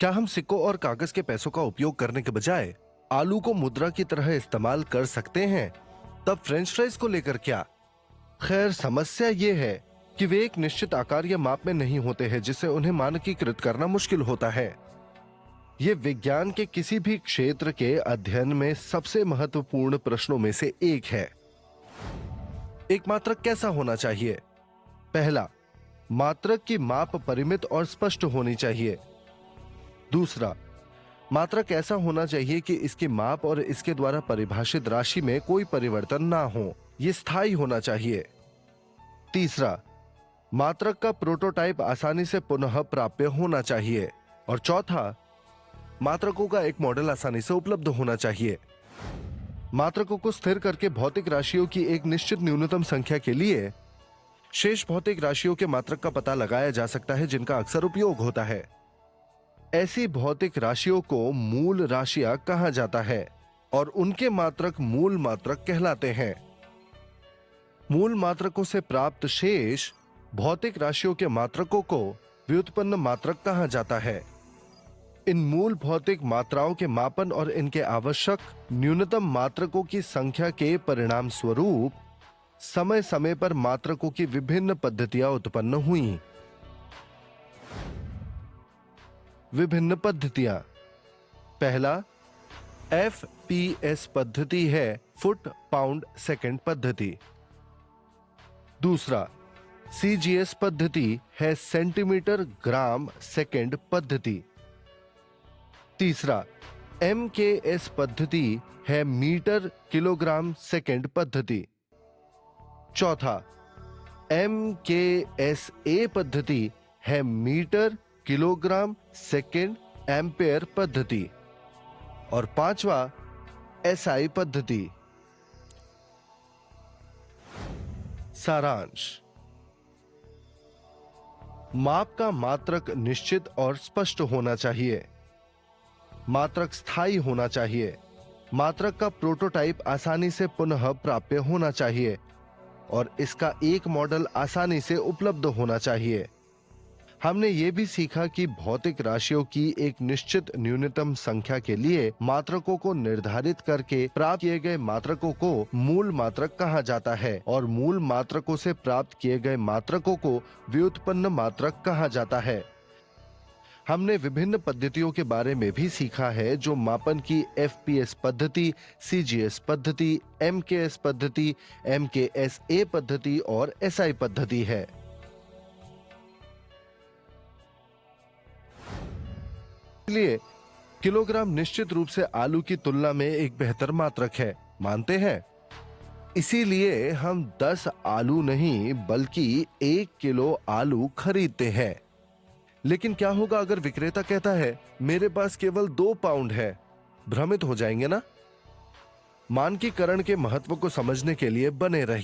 क्या हम सिक्कों और कागज के पैसों का उपयोग करने के बजाय आलू को मुद्रा की तरह इस्तेमाल कर सकते हैं? तब फ्रेंच फ्राइज को लेकर क्या? खैर, समस्या ये है कि वे एक निश्चित आकार या माप में नहीं होते हैं, जिससे उन्हें मानकीकृत करना मुश्किल होता है। ये विज्ञान के किसी भी क्षेत्र के अध्ययन में सबसे महत्वपूर्ण प्रश्नों में से एक है। एक मात्रक कैसा होना चाहिए? पहला, मात्रक की माप परिमित और स्पष्ट होनी चाहिए। दूसरा, मात्रक ऐसा होना चाहिए कि इसकी माप और इसके द्वारा परिभाषित राशि में कोई परिवर्तन ना हो। यह स्थायी होना चाहिए। तीसरा, मात्रक का प्रोटोटाइप आसानी से पुनः प्राप्य होना चाहिए। और चौथा, मात्रकों का एक मॉडल आसानी से उपलब्ध होना चाहिए। मात्रकों को स्थिर करके भौतिक राशियों की एक निश्चित न्यूनतम संख्या के लिए शेष भौतिक राशियों के मात्रक का पता लगाया जा सकता है, जिनका अक्सर उपयोग होता है। ऐसी भौतिक राशियों को मूल राशियां कहा जाता है और उनके मात्रक मूल मात्रक कहलाते हैं। मूल मात्रकों से प्राप्त शेष भौतिक राशियों के मात्रकों को व्युत्पन्न मात्रक कहा जाता है। इन मूल भौतिक मात्राओं के मापन और इनके आवश्यक न्यूनतम मात्रकों की संख्या के परिणाम स्वरूप समय समय पर मात्रकों की विभिन्न पद्धतियां उत्पन्न हुई। विभिन्न पद्धतियां। पहला, FPS पद्धति है, फुट पाउंड सेकंड पद्धति। दूसरा, CGS पद्धति है, सेंटीमीटर ग्राम सेकंड पद्धति। तीसरा, MKS पद्धति है, मीटर किलोग्राम सेकंड पद्धति। चौथा, MKSA पद्धति है, मीटर किलोग्राम सेकंड एम्पेयर पद्धति। और पांचवा, SI पद्धति। सारांश। माप का मात्रक निश्चित और स्पष्ट होना चाहिए। मात्रक स्थायी होना चाहिए। मात्रक का प्रोटोटाइप आसानी से पुनः प्राप्य होना चाहिए और इसका एक मॉडल आसानी से उपलब्ध होना चाहिए। हमने ये भी सीखा कि भौतिक राशियों की एक निश्चित न्यूनतम संख्या के लिए मात्रकों को निर्धारित करके प्राप्त किए गए मात्रकों को मूल मात्रक कहा जाता है और मूल मात्रकों से प्राप्त किए गए मात्रकों को व्युत्पन्न मात्रक कहा जाता है। हमने विभिन्न पद्धतियों के बारे में भी सीखा है, जो मापन की FPS पद्धति, CGS पद्धति, MKS पद्धति, MKSA पद्धति और SI पद्धति है। इसलिए किलोग्राम निश्चित रूप से आलू की तुलना में एक बेहतर मात्रक है, मानते हैं? इसीलिए हम 10 आलू नहीं बल्कि 1 किलो आलू खरीदते हैं। लेकिन क्या होगा अगर विक्रेता कहता है मेरे पास केवल 2 पाउंड है? भ्रमित हो जाएंगे ना? मानकीकरण के महत्व को समझने के लिए बने रहिए।